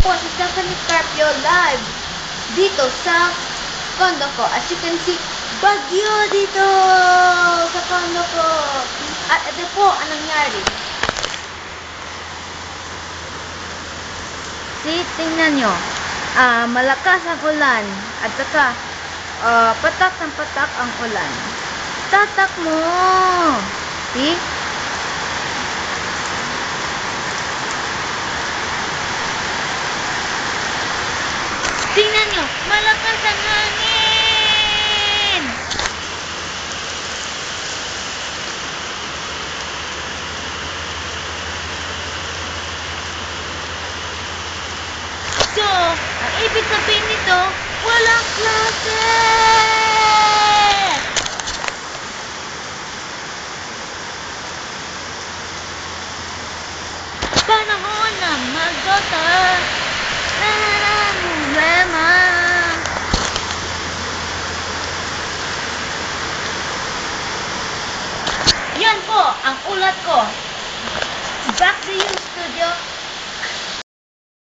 po si Stephanie Carpio live dito sa condo ko. As you can see, bagyo dito sa condo ko. At ito po ang nangyari. See, tingnan nyo. Malakas ang ulan. At saka, patak ng patak ang ulan. Tatak mo! See? Tingnan nyo, malakas ang hangin! So, ang ibig sabihin nito, walang klase! Panahon na magdota ng problema. Yan po ang ulat ko. Back to you, studio.